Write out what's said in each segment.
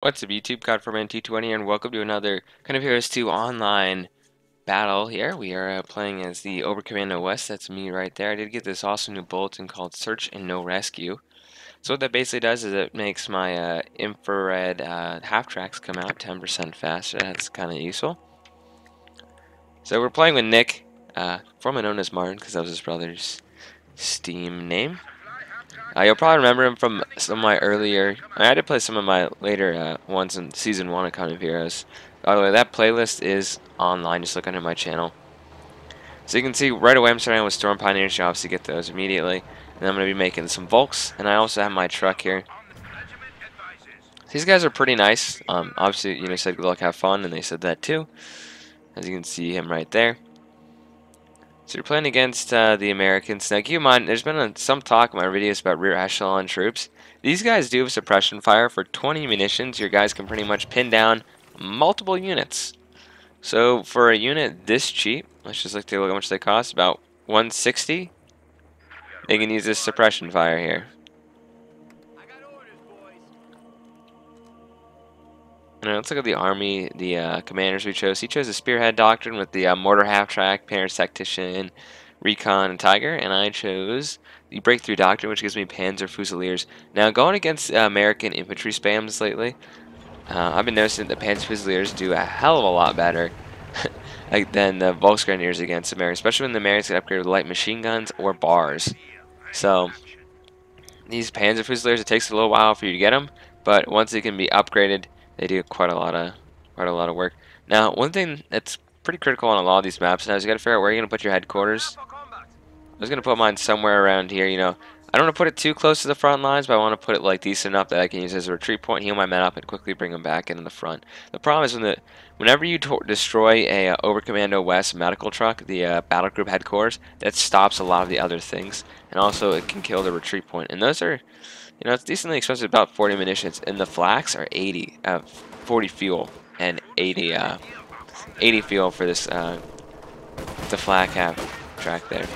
What's up YouTube, COD4Man T20 here, and welcome to another kind of Heroes 2 online battle here. We are playing as the Overcommando West. That's me right there. I did get this awesome new bulletin called Search and No Rescue. So what that basically does is it makes my infrared half-tracks come out 10% faster. That's kind of useful. So we're playing with Nick, formerly known as Martin, because that was his brother's Steam name. You'll probably remember him from some of my earlier. I had to play some of my later ones in Season 1 of Kind of Heroes. By the way, that playlist is online. Just look under my channel. So you can see right away I'm starting with Storm Pioneers. You obviously get those immediately. And I'm going to be making some Volks. And I also have my truck here. These guys are pretty nice. Obviously, you know, said good luck, have fun. And they said that too. As you can see him right there. So you're playing against the Americans. Now keep in mind, there's been some talk in my videos about rear echelon troops. These guys do have suppression fire. For 20 munitions, your guys can pretty much pin down multiple units. So for a unit this cheap, let's just take a look at how much they cost, about 160. They can use this suppression fire here. Now let's look at the army, the commanders we chose. He chose the Spearhead Doctrine with the Mortar Half-Track, Paris Tactician, Recon, and Tiger. And I chose the Breakthrough Doctrine, which gives me Panzer Fusiliers. Now going against American infantry spams lately, I've been noticing that the Panzer Fusiliers do a hell of a lot better than the Volksgrenadiers against Americans, especially when the Americans get upgraded with light machine guns or bars. So these Panzer Fusiliers, it takes a little while for you to get them, but once they can be upgraded, they do quite a lot of work. Now, one thing that's pretty critical on a lot of these maps now is you got to figure out where you're going to put your headquarters. I was going to put mine somewhere around here, you know. I don't want to put it too close to the front lines, but I want to put it like decent enough that I can use as a retreat point, heal my men up, and quickly bring them back into the front. The problem is whenever you destroy a Overcommando West medical truck, the battle group headquarters, that stops a lot of the other things, and also it can kill the retreat point. And those are, you know, it's decently expensive, about 40 munitions, and the flaks are 40 fuel, and 80 fuel for this the flak half track there.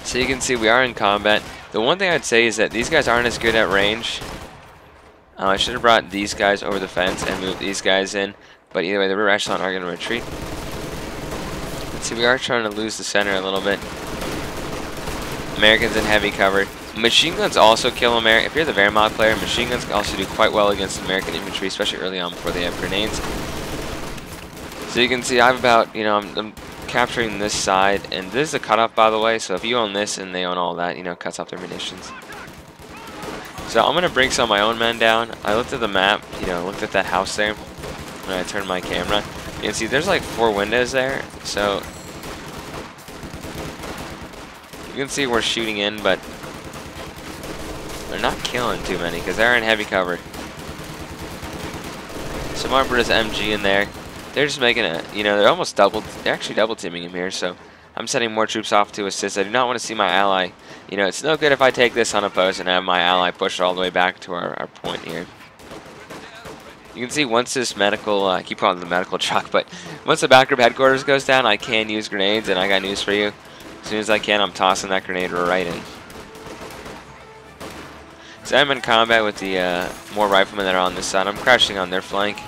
So you can see we are in combat. The one thing I'd say is that these guys aren't as good at range. I should have brought these guys over the fence and moved these guys in, but either way, the rear echelon are going to retreat. Let's see, we are trying to lose the center a little bit. Americans in heavy cover. Machine guns also kill American. If you're the Wehrmacht player, machine guns can also do quite well against American infantry, especially early on before they have grenades. So you can see I have about, you know, I'm capturing this side, and this is a cutoff, by the way, so if you own this and they own all that, you know, it cuts off their munitions. So I'm going to bring some of my own men down. I looked at the map, you know, looked at that house there when I turned my camera. You can see there's like 4 windows there, so you can see we're shooting in, but they're not killing too many because they're in heavy cover. So my brother's MG in there. They're just making a, you know, they're actually double teaming him here, so I'm sending more troops off to assist. I do not want to see my ally. You know, it's no good if I take this on a post and have my ally push it all the way back to our point here. You can see once this medical, I keep calling it the medical truck, but once the back group headquarters goes down, I can use grenades, and I got news for you. As soon as I can, I'm tossing that grenade right in. So I'm in combat with the more riflemen that are on this side. I'm crashing on their flank.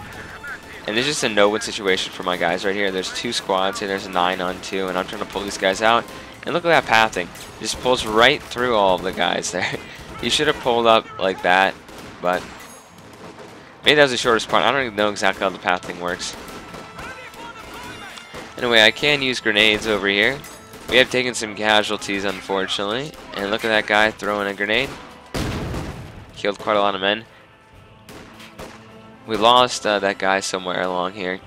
And there's just a no-win situation for my guys right here. There's 2 squads here. There's a 9 on 2, and I'm trying to pull these guys out. And look at that pathing. It just pulls right through all of the guys there. He should have pulled up like that, but maybe that was the shortest part. I don't even know exactly how the pathing works. Anyway, I can use grenades over here. We have taken some casualties, unfortunately. And look at that guy throwing a grenade. Killed quite a lot of men. We lost that guy somewhere along here.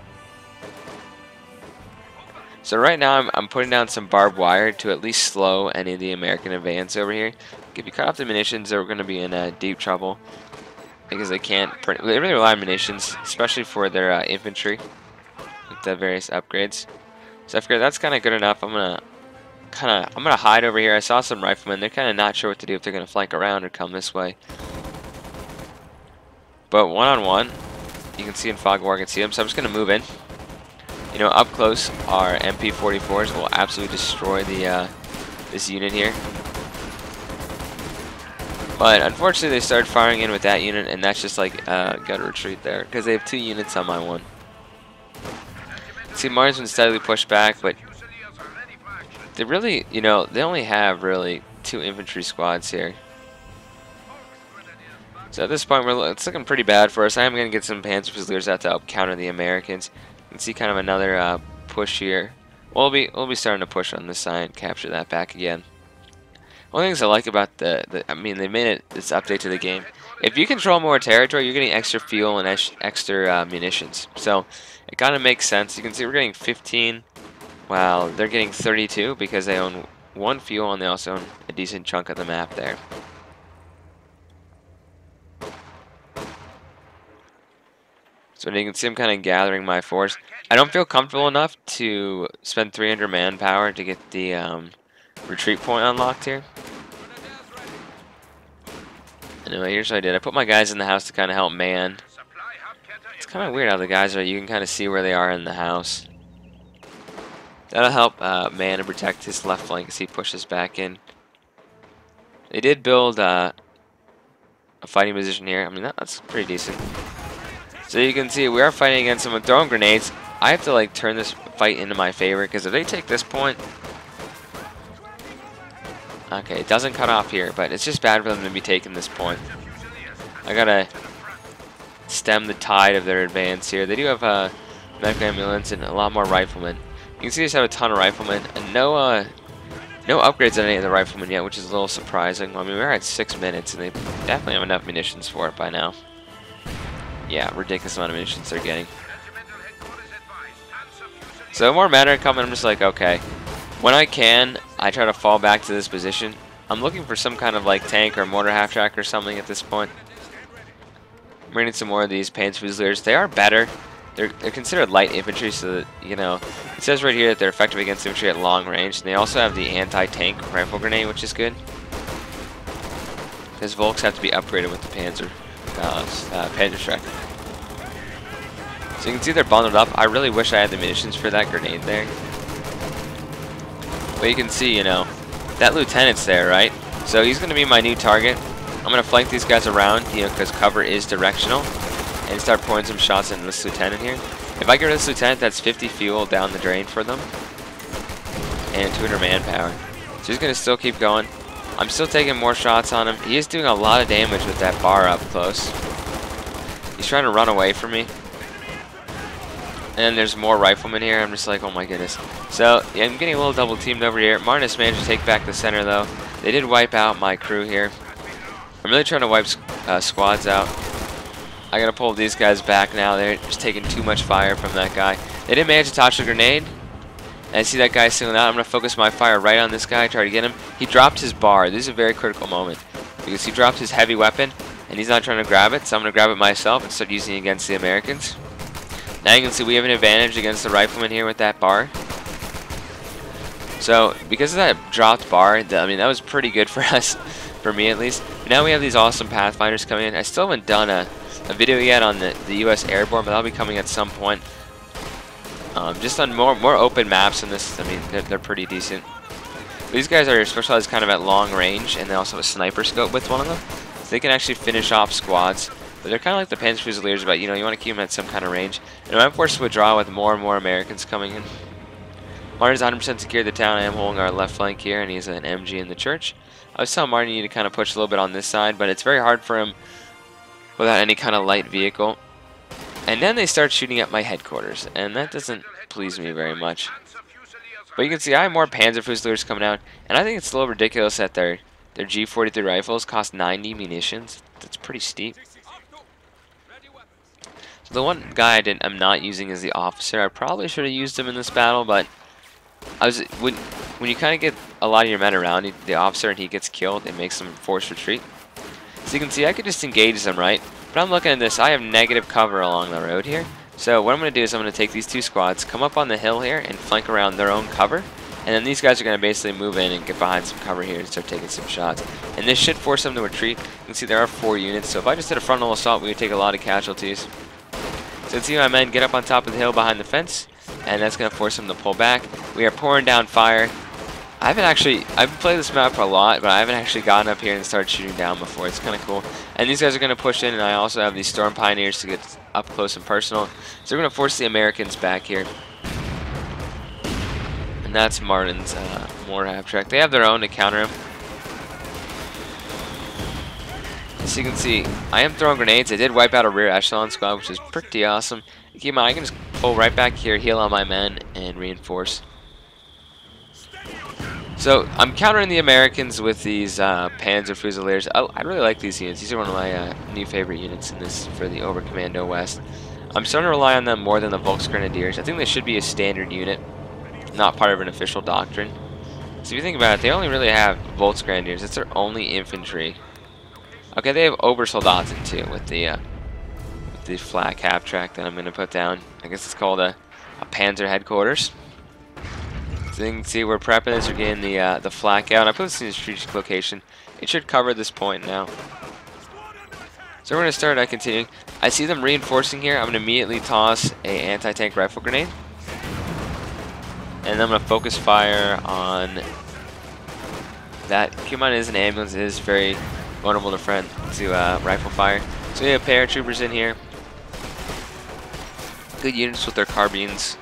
So right now I'm putting down some barbed wire to at least slow any of the American advance over here. If you cut off the munitions, they're going to be in deep trouble because they can't. They really rely on munitions, especially for their infantry with the various upgrades. So I figured that's kind of good enough. I'm gonna hide over here. I saw some riflemen. They're kind of not sure what to do if they're gonna flank around or come this way. But one-on-one, you can see in fog war, I can see them, so I'm just going to move in. You know, up close, our MP44s will absolutely destroy the this unit here. But unfortunately, they started firing in with that unit, and that's just like gotta retreat there because they have 2 units on my one. See, Martin's been steadily pushed back, but they really, you know, they only have really 2 infantry squads here. So at this point, it's looking pretty bad for us. I am going to get some Panzer Fusiliers out to help counter the Americans. You can see kind of another push here. We'll be starting to push on this side, capture that back again. One of the things I like about I mean, they made this update to the game. If you control more territory, you're getting extra fuel and extra munitions. So it kind of makes sense. You can see we're getting 15, while they're getting 32 because they own 1 fuel and they also own a decent chunk of the map there. So you can see I'm kind of gathering my force. I don't feel comfortable enough to spend 300 manpower to get the retreat point unlocked here. Anyway, here's what I did. I put my guys in the house to kind of help man. It's kind of weird how the guys are. You can kind of see where they are in the house. That'll help man and protect his left flank as he pushes back in. They did build a fighting position here. I mean, that's pretty decent. So you can see we are fighting against someone throwing grenades. I have to like turn this fight into my favor because if they take this point, okay, it doesn't cut off here, but it's just bad for them to be taking this point. I gotta stem the tide of their advance here. They do have medical ambulance and a lot more riflemen. You can see they just have a ton of riflemen and no upgrades on any of the riflemen yet, which is a little surprising. I mean, we're at 6 minutes and they definitely have enough munitions for it by now. Yeah, ridiculous amount of munitions they're getting. So more matter coming, I'm just like, okay. When I can, I try to fall back to this position. I'm looking for some kind of like tank or mortar half-track or something at this point. I'm bringing some more of these Panzer Fusiliers. They are better. They're considered light infantry, so that, you know, it says right here that they're effective against infantry at long range. And they also have the anti-tank rifle grenade, which is good. Because Volks have to be upgraded with the Panzer Strike. So you can see they're bundled up. I really wish I had the munitions for that grenade there. But you can see, you know, that lieutenant's there, right? So he's going to be my new target. I'm going to flank these guys around, you know, because cover is directional. And start pouring some shots into this lieutenant here. If I get rid of this lieutenant, that's 50 fuel down the drain for them. And 200 manpower. So he's going to still keep going. I'm still taking more shots on him. He is doing a lot of damage with that bar up close. He's trying to run away from me. And there's more riflemen here. I'm just like, oh my goodness. So, yeah, I'm getting a little double teamed over here. Martinus managed to take back the center, though. They did wipe out my crew here. I'm really trying to wipe squads out. I gotta pull these guys back now. They're just taking too much fire from that guy. They didn't manage to touch the grenade. And I see that guy singling out. I'm gonna focus my fire right on this guy, try to get him. He dropped his bar. This is a very critical moment because he dropped his heavy weapon and he's not trying to grab it, so I'm gonna grab it myself and start using it against the Americans. Now you can see we have an advantage against the riflemen here with that bar. So because of that dropped bar, I mean, that was pretty good for us, for me at least. Now we have these awesome Pathfinders coming in. I still haven't done a video yet on the US Airborne, but that'll be coming at some point. Just on more open maps than this, I mean, they're pretty decent. But these guys are specialized kind of at long range, and they also have a sniper scope with one of them. So they can actually finish off squads. But they're kind of like the Panzer Fusiliers, but you know, you want to keep them at some kind of range. And I'm forced to withdraw with more and more Americans coming in. Martin's 100% secured the town. I am holding our left flank here, and he's an MG in the church. I was telling Martin you need to kind of push a little bit on this side, but it's very hard for him without any kind of light vehicle. And then they start shooting at my headquarters, and that doesn't please me very much. But you can see I have more Panzer Fusiliers coming out, and I think it's a little ridiculous that their G43 rifles cost 90 munitions. That's pretty steep. So the one guy I'm not using is the officer. I probably should have used him in this battle, but when you kind of get a lot of your men around the officer and he gets killed, it makes them force retreat. So you can see I could just engage them, right? But I'm looking at this. I have negative cover along the road here. So what I'm going to do is I'm going to take these 2 squads, come up on the hill here, and flank around their own cover. And then these guys are going to basically move in and get behind some cover here and start taking some shots. And this should force them to retreat. You can see there are 4 units. So if I just did a frontal assault, we would take a lot of casualties. So you can see my men get up on top of the hill behind the fence. And that's going to force them to pull back. We are pouring down fire. I've played this map a lot, but I haven't actually gotten up here and started shooting down before. It's kind of cool. And these guys are going to push in, and I also have these Storm Pioneers to get up close and personal. So we're going to force the Americans back here. And that's Martin's mortar half-track. They have their own to counter him. As you can see, I am throwing grenades. I did wipe out a rear echelon squad, which is pretty awesome. Keep in mind, I can just pull right back here, heal on my men, and reinforce. So I'm countering the Americans with these Panzer Fusiliers. I really like these units. These are one of my new favorite units in this for the Oberkommando West. I'm starting to rely on them more than the Volksgrenadiers. I think they should be a standard unit, not part of an official doctrine. So if you think about it, they only really have Volksgrenadiers. It's their only infantry. Okay, they have Obersoldaten too with the flak half track that I'm going to put down. I guess it's called a Panzer headquarters. So you can see we're prepping this. We're getting the flak out. I put this in a strategic location. It should cover this point now. So we're going to start continuing. I see them reinforcing here. I'm going to immediately toss a anti-tank rifle grenade. And I'm going to focus fire on that. Keep in mind, it is an ambulance. It is very vulnerable to rifle fire. So we have paratroopers in here. Good units with their carbines.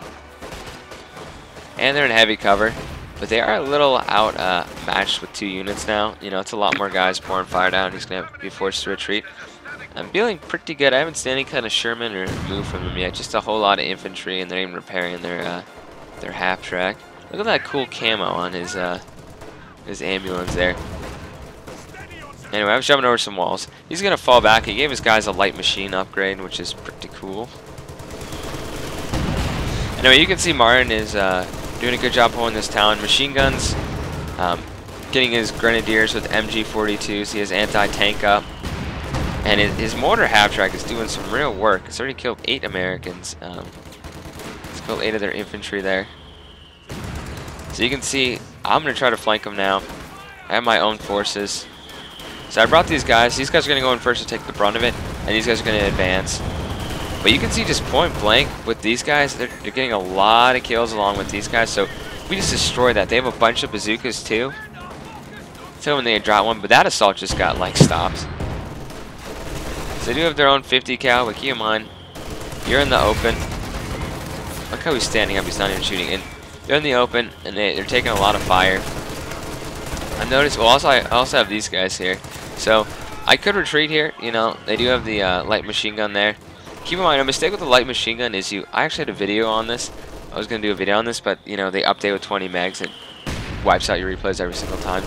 And they're in heavy cover. But they are a little outmatched with 2 units now. You know, it's a lot more guys pouring fire down. He's going to be forced to retreat. I'm feeling pretty good. I haven't seen any kind of Sherman or move from them yet. Just a whole lot of infantry, and they're even repairing their half track. Look at that cool camo on his ambulance there. Anyway, I was jumping over some walls. He's gonna fall back. He gave his guys a light machine upgrade, which is pretty cool. Anyway, you can see Martin is doing a good job holding this town. Machine guns, getting his grenadiers with MG42s. He has anti-tank up. And his mortar half-track is doing some real work. It's already killed 8 Americans. It's killed 8 of their infantry there. So you can see, I'm going to try to flank them now. I have my own forces. So I brought these guys. These guys are going to go in first to take the brunt of it. And these guys are going to advance. But you can see just point blank with these guys, they're getting a lot of kills along with these guys. So we just destroyed that. They have a bunch of bazookas too. So when they dropped one, but that assault just got like stopped. So they do have their own 50 cal, but keep in mind, you're in the open. Look how he's standing up, he's not even shooting in. They're in the open, and they're taking a lot of fire. I've noticed, well, I also have these guys here. So, I could retreat here, you know, they do have the light machine gun there. Keep in mind, a mistake with the light machine gun is I actually had a video on this. I was going to do a video on this, but, you know, they update with 20 megs. It wipes out your replays every single time.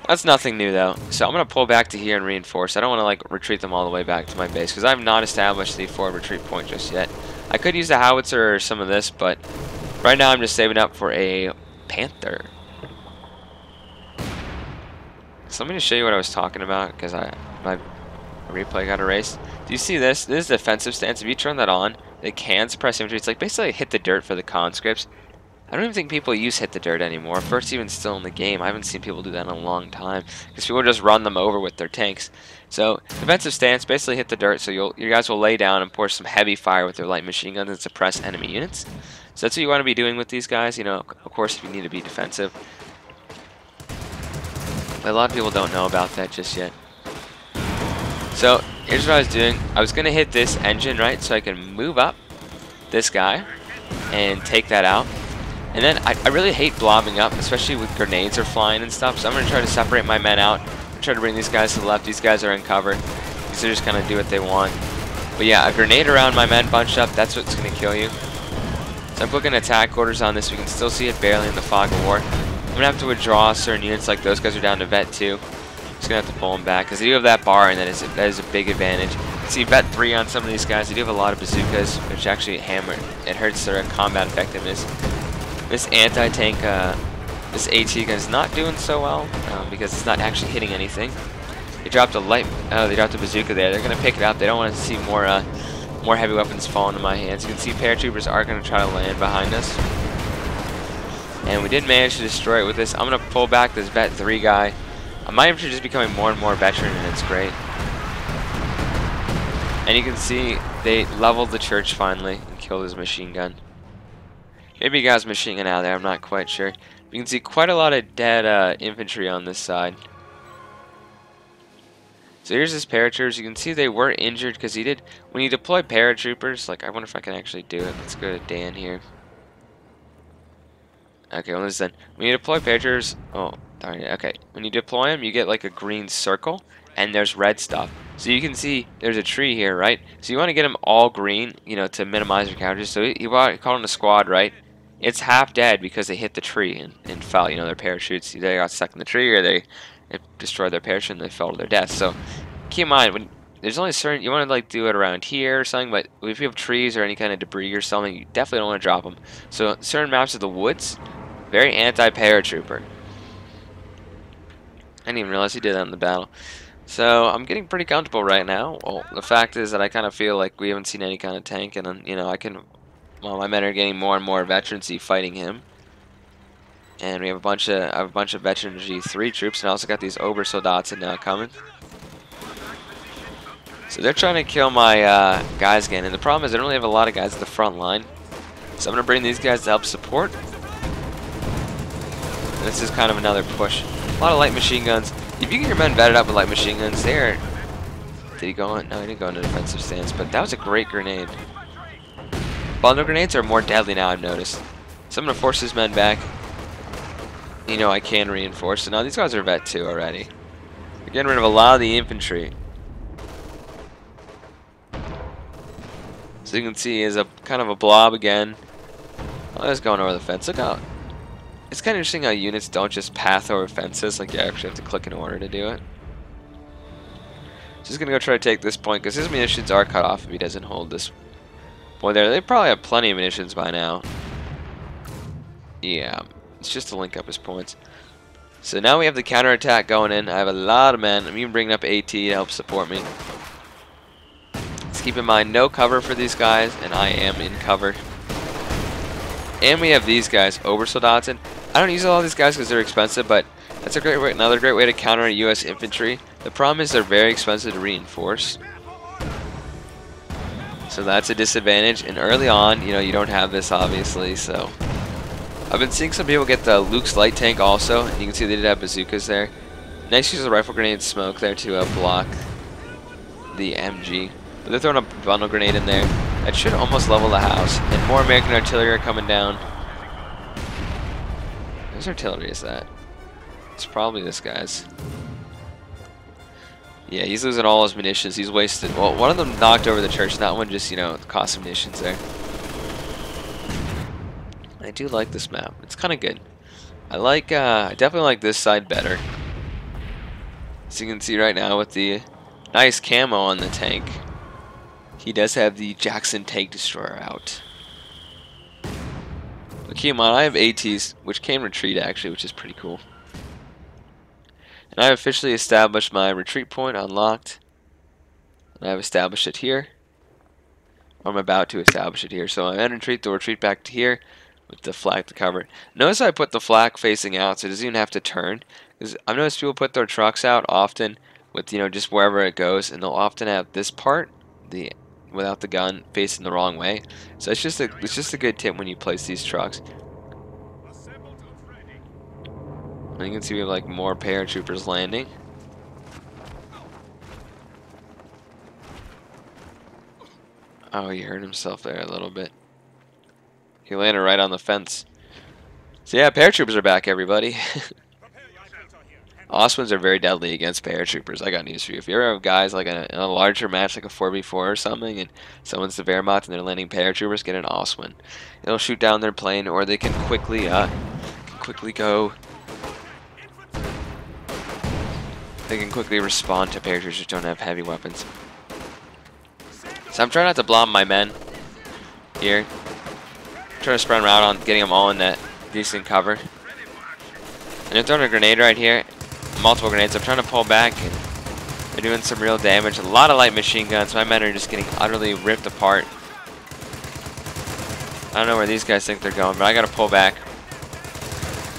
That's nothing new though, so I'm going to pull back to here and reinforce. I don't want to like retreat them all the way back to my base because I've not established the forward retreat point just yet. I could use the howitzer or some of this, but right now I'm just saving up for a Panther. So let me just show you what I was talking about because my replay got erased. Do you see this? This is the defensive stance. If you turn that on, they can suppress infantry. It's like basically hit the dirt for the conscripts. I don't even think people use hit the dirt anymore. First, even still in the game, I haven't seen people do that in a long time because people just run them over with their tanks. So defensive stance, basically hit the dirt. So your guys will lay down and pour some heavy fire with their light machine guns and suppress enemy units. So that's what you want to be doing with these guys. You know, of course, if you need to be defensive. But a lot of people don't know about that just yet. So here's what I was doing. I was going to hit this engine, right, so I can move up this guy and take that out. And then I really hate blobbing up, especially with grenades are flying and stuff. So I'm going to try to separate my men out. Try to bring these guys to the left. These guys are in cover. These are just going to do what they want. But yeah, a grenade around my men bunched up, that's what's going to kill you. So I'm clicking attack orders on this. We can still see it barely in the fog of war. I'm going to have to withdraw certain units like those guys are down to vet 2. Just going to have to pull them back because they do have that bar, and that is a big advantage. You can see vet 3 on some of these guys. They do have a lot of bazookas, which actually hammer. It hurts their combat effectiveness. This anti-tank, this AT gun is not doing so well because it's not actually hitting anything. They dropped a they dropped a bazooka there. They're gonna pick it up. They don't want to see more heavy weapons fall into my hands. You can see paratroopers are gonna try to land behind us, and we did manage to destroy it with this. I'm gonna pull back this vet 3 guy. My infantry is just becoming more and more veteran, and it's great. And you can see they leveled the church finally and killed his machine gun. Maybe he got his machine gun out of there, I'm not quite sure. You can see quite a lot of dead infantry on this side. So here's his paratroopers. You can see they were injured because he did, when you deploy paratroopers, like, I wonder if I can actually do it. Let's go to Dan here. Okay, well, listen. When you deploy paratroopers, oh, darn it, okay. When you deploy them, you get like a green circle, and there's red stuff. So you can see there's a tree here, right? So you want to get them all green, you know, to minimize your counters. So you call in a squad, right? It's half dead because they hit the tree and fell, you know, their parachutes. They got stuck in the tree, or it destroyed their parachute and they fell to their death. So keep in mind, when there's only certain, you want to like do it around here or something, but if you have trees or any kind of debris or something, you definitely don't want to drop them. So certain maps of the woods, very anti-paratrooper. I didn't even realize he did that in the battle. So I'm getting pretty comfortable right now. Well, the fact is that I kind of feel like we haven't seen any kind of tank, and you know, well, my men are getting more and more veterancy fighting him. And we have a bunch of veteran G3 troops, and I also got these Obersoldaten now coming. So they're trying to kill my guys again, and the problem is I don't really have a lot of guys at the front line. So I'm going to bring these guys to help support. And this is kind of another push. A lot of light machine guns. If you get your men vetted up with light machine guns, did he go on? No, he didn't go into defensive stance, but that was a great grenade. Bundle grenades are more deadly now, I've noticed. So I'm going to force his men back. You know, I can reinforce. So now these guys are vet 2 already. We're getting rid of a lot of the infantry. So you can see is a kind of a blob again. Oh, it's going over the fence. Look out. It's kind of interesting how units don't just path over fences. Like, you actually have to click in order to do it. Just gonna go try to take this point because his munitions are cut off if he doesn't hold this point there. They probably have plenty of munitions by now. Yeah, it's just to link up his points. So now we have the counterattack going in. I have a lot of men. I'm even bringing up AT to help support me. Let's keep in mind, no cover for these guys, and I am in cover. And we have these guys, Obersoldaten. I don't use all these guys because they're expensive, but that's a great way, another great way to counter U.S. infantry. The problem is they're very expensive to reinforce. So that's a disadvantage. And early on, you know, you don't have this, obviously, so I've been seeing some people get the Luke's light tank also. You can see they did have bazookas there. Nice use of rifle grenade smoke there to block the MG. But they're throwing a bundle grenade in there. That should almost level the house. And more American artillery are coming down. Whose artillery is that? It's probably this guy's. Yeah, he's losing all his munitions. He's wasted. Well, one of them knocked over the church. That one just, you know, cost some munitions there. I do like this map. It's kind of good. I definitely like this side better. As you can see right now with the nice camo on the tank, he does have the Jackson tank destroyer out. But keep in mind, I have ATs, which can retreat actually, which is pretty cool. And I've officially established my retreat point unlocked. And I've established it here. Or I'm about to establish it here. So I'm in retreat, they'll retreat back to here with the flag to cover it. Notice I put the flag facing out, so it doesn't even have to turn. Because I've noticed people put their trucks out often with, you know, just wherever it goes, and they'll often have this part, without the gun, facing the wrong way. So it's just a good tip when you place these trucks. And you can see we have like more paratroopers landing. Oh, he hurt himself there a little bit. He landed right on the fence. So yeah, paratroopers are back, everybody. Oswins are very deadly against paratroopers. I got news for you. If you ever have guys like in a larger match, like a 4v4 or something, and someone's the Wehrmacht and they're landing paratroopers, get an Oswin. It'll shoot down their plane, or they can quickly go. They can quickly respond to paratroopers who don't have heavy weapons. So I'm trying not to blob my men here. I'm trying to spread them out on getting them all in that decent cover. And they're throwing a grenade right here. Multiple grenades. I'm trying to pull back, and they're doing some real damage. A lot of light machine guns. My men are just getting utterly ripped apart. I don't know where these guys think they're going, but I gotta pull back.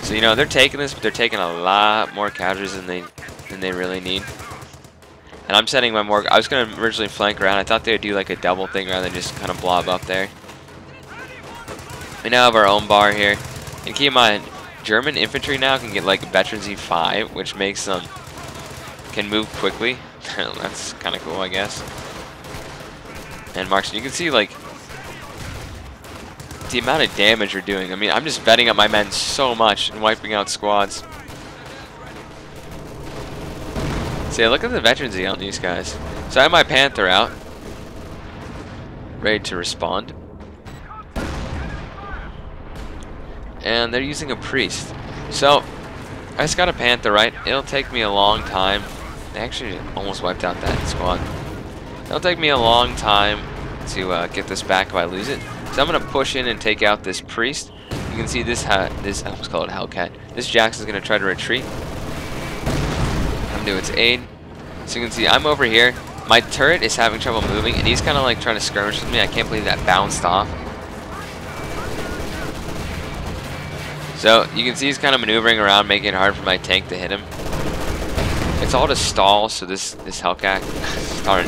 So, you know, they're taking this, but they're taking a lot more casualties than they really need. And I'm sending my more. I was gonna originally flank around. I thought they would do like a double thing rather than just kind of blob up there. We now have our own bar here. And keep in mind, German infantry now can get like veterans E5, which makes them can move quickly. That's kind of cool, I guess. And marks, you can see like the amount of damage you're doing. I mean, I'm just betting up my men so much and wiping out squads. See, look at the veterans E on these guys. So I have my Panther out, ready to respond. And they're using a priest. So I just got a Panther, right? It'll take me a long time. They actually almost wiped out that squad. It'll take me a long time to get this back if I lose it. So I'm gonna push in and take out this priest. You can see this I almost call it Hellcat. This Jackson's gonna try to retreat. Come to its aid. So you can see I'm over here. My turret is having trouble moving, and he's kind of like trying to skirmish with me. I can't believe that bounced off. So you can see he's kind of maneuvering around, making it hard for my tank to hit him. It's all to stall, so this Hellcat, darn,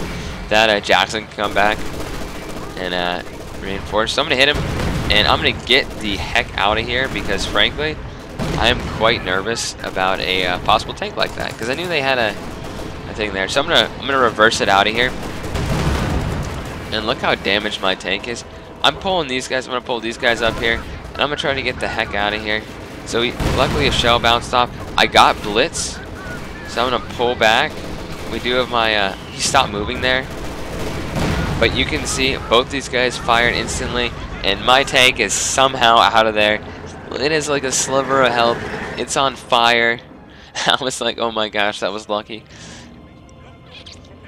that Jackson can come back and reinforce. So I'm gonna hit him, and I'm gonna get the heck out of here because, frankly, I am quite nervous about a possible tank like that because I knew they had a thing there. So I'm gonna reverse it out of here, and look how damaged my tank is. I'm pulling these guys. I'm gonna pull these guys up here. And I'm going to try to get the heck out of here. So luckily a shell bounced off. I got blitz. So I'm going to pull back. We do have my... he stopped moving there. But you can see both these guys fired instantly. And my tank is somehow out of there. It is like a sliver of health. It's on fire. I was like, oh my gosh, that was lucky.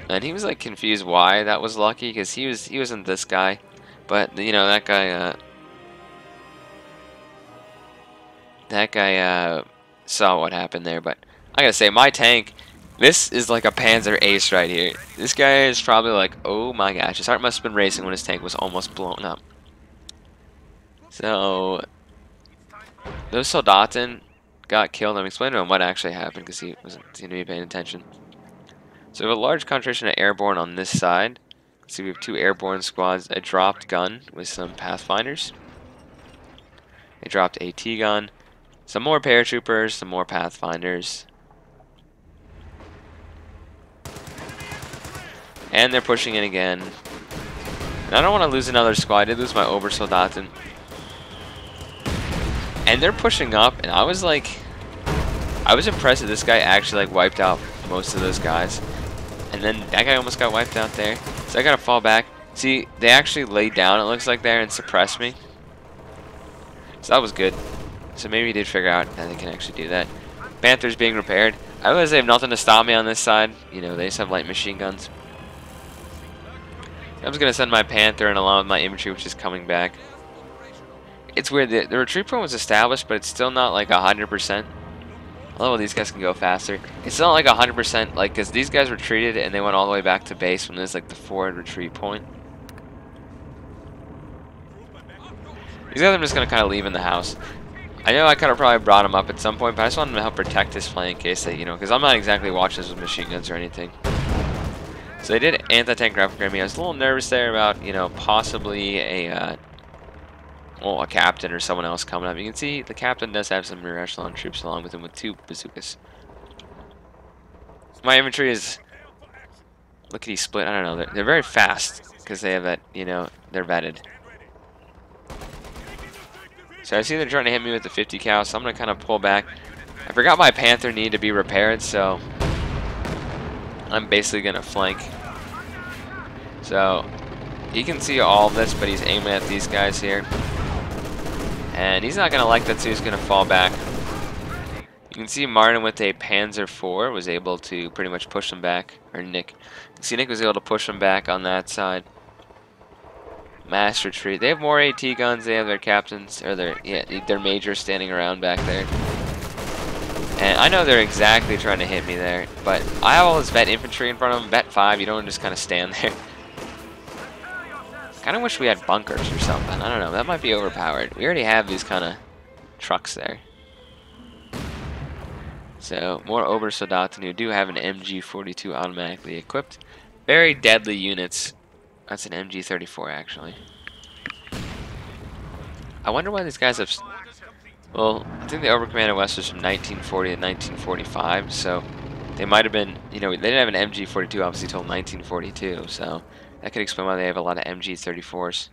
And he was like confused why that was lucky. Because he wasn't this guy. But, you know, that guy... That guy saw what happened there, but I gotta say, my tank, this is like a Panzer Ace right here. This guy is probably like, oh my gosh, his heart must have been racing when his tank was almost blown up. So, those Soldaten got killed. I'm explaining to him what actually happened because he wasn't seem to be paying attention. So we have a large concentration of airborne on this side. See, we have 2 airborne squads, a dropped gun with some Pathfinders. A dropped AT gun. Some more Paratroopers, some more Pathfinders. And they're pushing in again. And I don't want to lose another squad. I did lose my Obersoldaten. And they're pushing up, and I was impressed that this guy actually like wiped out most of those guys. And then that guy almost got wiped out there. So I gotta fall back. See, they actually laid down, it looks like, there and suppressed me. So that was good. So maybe he did figure out that they can actually do that. Panther's being repaired. I realize they have nothing to stop me on this side. You know, they just have light machine guns. I'm just going to send my Panther and along with my infantry, which is coming back. It's weird. The retreat point was established, but it's still not like 100%. I love how these guys can go faster. It's not like 100%, like, because these guys retreated and they went all the way back to base when there's like the forward retreat point. These guys I'm just going to kind of leave in the house. I know I could have probably brought him up at some point, but I just wanted to help protect his flank in case they, you know, because I'm not exactly watching this with machine guns or anything. So they did anti-tank graphic ram me. I was a little nervous there about, you know, possibly a captain or someone else coming up. You can see the captain does have some rear echelon troops along with him with 2 bazookas. My infantry is lickety split. I don't know. They're very fast because they have that, you know, they're vetted. So I see they're trying to hit me with the 50 cal, so I'm going to kind of pull back. I forgot my Panther needed to be repaired, so I'm basically going to flank. So he can see all of this, but he's aiming at these guys here. And he's not going to like that, so he's going to fall back. You can see Martin with a Panzer IV was able to pretty much push him back. Or Nick. You can see Nick was able to push him back on that side. Mass retreat. They have more AT guns. They have their captains, or their majors standing around back there. And I know they're exactly trying to hit me there, but I have all this vet infantry in front of them. Vet 5, you don't just kind of stand there. Kind of wish we had bunkers or something. I don't know. That might be overpowered. We already have these kind of trucks there. So, more Obersoldaten who do have an MG42 automatically equipped. Very deadly units. That's an MG34, actually. I wonder why these guys have... Well, I think the Overcommand West was from 1940 to 1945, so they might have been, you know, they didn't have an MG-42 obviously until 1942, so that could explain why they have a lot of MG-34s.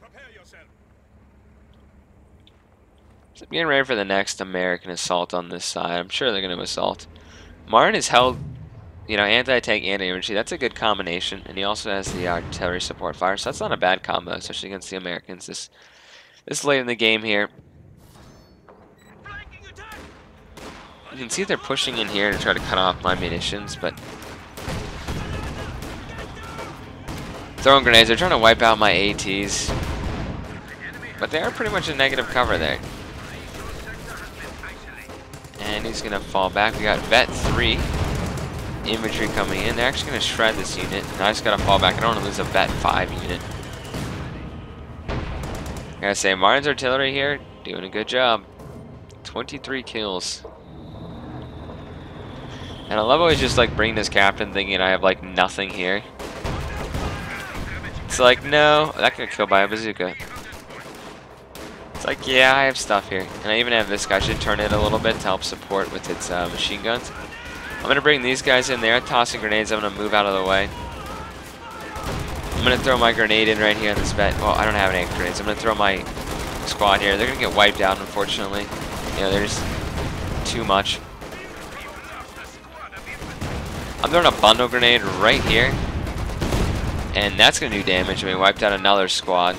So I'm getting ready for the next American assault on this side. I'm sure they're going to assault. Martin has held, you know, anti-tank and infantry. That's a good combination, and he also has the artillery support fire, so that's not a bad combo, especially against the Americans this late in the game here. You can see they're pushing in here to try to cut off my munitions, but throwing grenades, they're trying to wipe out my ATs, but they are pretty much in negative cover there. And he's gonna fall back. We got Vet 3 infantry coming in. They're actually gonna shred this unit, and I just gotta fall back. I don't want to lose a Vet 5 unit. I gotta say, Martin's artillery here doing a good job. 23 kills. And I love always just like bringing this captain thinking I have like nothing here. It's like, no, that got killed by a bazooka. It's like, yeah, I have stuff here. And I even have this guy. I should turn it a little bit to help support with its machine guns. I'm going to bring these guys in there, tossing grenades. I'm going to move out of the way. I'm going to throw my grenade in right here on this vet. Well, I don't have any grenades. I'm going to throw my squad here. They're going to get wiped out, unfortunately. You know, they're just too much. I'm throwing a bundle grenade right here, and that's going to do damage. I mean, wiped out another squad.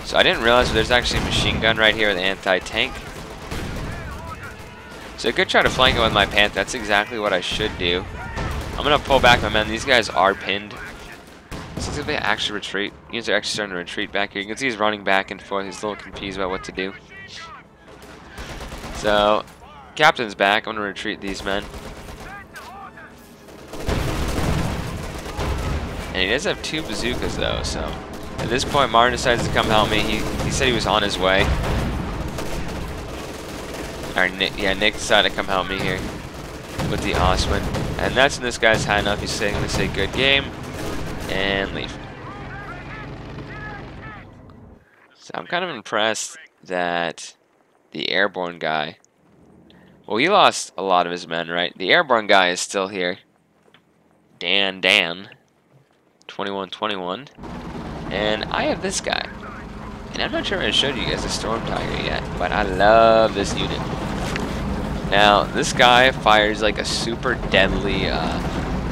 So I didn't realize there's actually a machine gun right here with anti-tank. So I could try to flank it with my Panther. That's exactly what I should do. I'm going to pull back my men. These guys are pinned. So if they actually retreat, units are actually starting to retreat back here. You can see he's running back and forth. He's a little confused about what to do. So, captain's back. I'm going to retreat these men. And he does have 2 bazookas though, so at this point Martin decides to come help me. He said he was on his way. Or Nick decided to come help me here with the Osman. And that's when this guy's high enough. He's going to say good game and leave. So I'm kind of impressed that the airborne guy, well, he lost a lot of his men, right? The airborne guy is still here. Dan 2121, and I have this guy, and I'm not sure I showed you guys the Storm Tiger yet, but I love this unit. Now this guy fires like a super deadly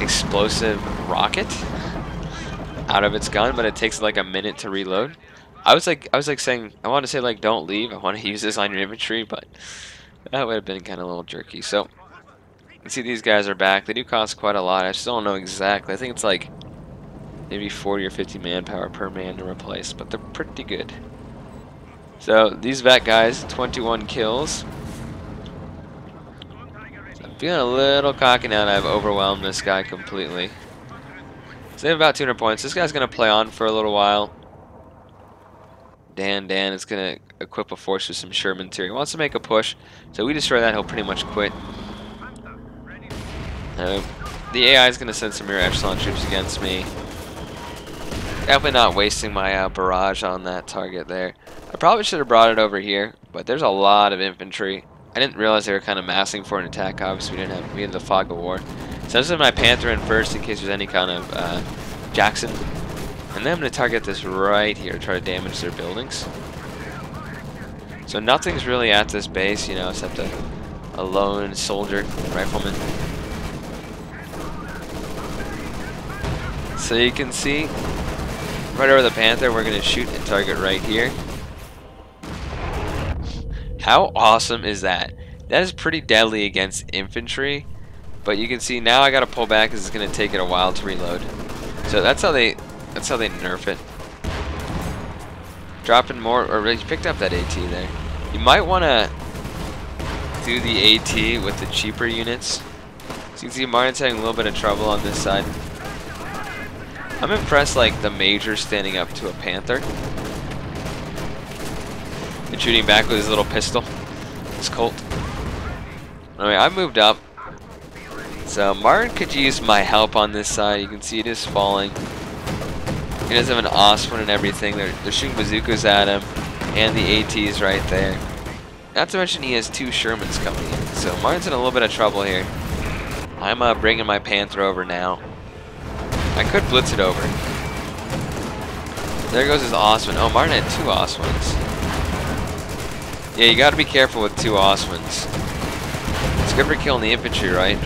explosive rocket out of its gun, but it takes like a minute to reload. I was like saying, I want to say like don't leave, I want to use this on your infantry, but that would have been kind of a little jerky. So you can see these guys are back. They do cost quite a lot. I still don't know exactly. I think it's like maybe 40 or 50 manpower per man to replace, but they're pretty good. So these vet guys, 21 kills. So I'm feeling a little cocky now that I've overwhelmed this guy completely. So they have about 200 points. This guy's going to play on for a little while. Dan is going to equip a force with some Sherman too. He wants to make a push, so we destroy that, he'll pretty much quit. The AI is going to send some rear echelon troops against me. Definitely not wasting my barrage on that target there. I probably should have brought it over here, but there's a lot of infantry. I didn't realize they were kind of massing for an attack. Obviously, we had the fog of war. So this is my Panther in first in case there's any kind of Jackson. And then I'm going to target this right here to try to damage their buildings. So nothing's really at this base, you know, except a lone soldier, rifleman. So you can see right over the Panther, we're going to shoot and target right here. How awesome is that? That is pretty deadly against infantry, but you can see now I got to pull back because it's going to take it a while to reload. So that's how they nerf it. Dropping more, or you picked up that AT there. You might want to do the AT with the cheaper units. So you can see Martin's having a little bit of trouble on this side. I'm impressed, like, the Major standing up to a Panther and shooting back with his little pistol, his Colt. Anyway, I moved up, so Martin could use my help on this side. You can see it is falling. He does have an Osman and everything. They're shooting bazookas at him, and the AT's right there. Not to mention he has 2 Shermans coming in. So Martin's in a little bit of trouble here. I'm bringing my Panther over now. I could blitz it over. There goes his Osman. Oh, Martin had 2 Osmans. Yeah, you got to be careful with 2 Osmans. It's good for killing the infantry, right?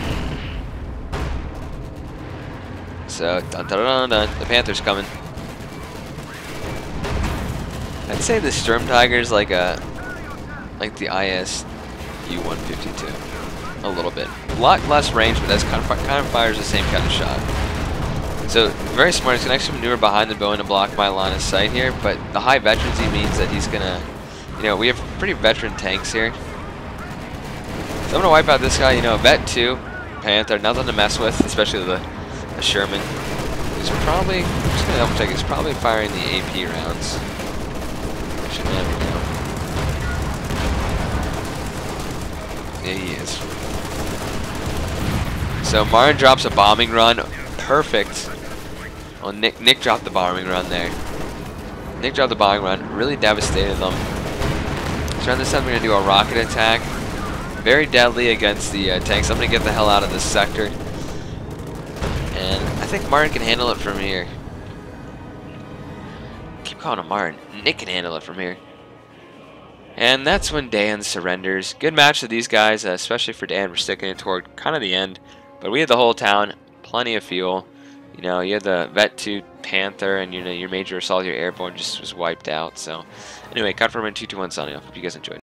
So, dun dun dun dun, the Panther's coming. I'd say the Sturm Tiger's like the IS-U-152. A little bit. A lot less range, but that's kind of fires the same kind of shot. So, very smart. He's going to actually maneuver behind the bow to block my line of sight here, but the high veterancy means that he's going to, you know, we have pretty veteran tanks here. So I'm going to wipe out this guy, you know, Vet 2, Panther, nothing to mess with, especially the Sherman. He's probably, I'm just going to double check, he's probably firing the AP rounds. Should never know. Yeah, he is. So Martin drops a bombing run. Perfect. Well, Nick dropped the bombing run there. Nick dropped the bombing run. Really devastated them. So this time we're going to do a rocket attack. Very deadly against the tanks. I'm going to get the hell out of this sector. And I think Martin can handle it from here. Keep calling him Martin. Nick can handle it from here. And that's when Dan surrenders. Good match to these guys, especially for Dan. We're sticking it toward kind of the end. But we had the whole town, plenty of fuel. You know, you had the Vet 2 Panther, and you know your major assault, your airborne just was wiped out. So, anyway, cut from 221 signing off. Hope you guys enjoyed.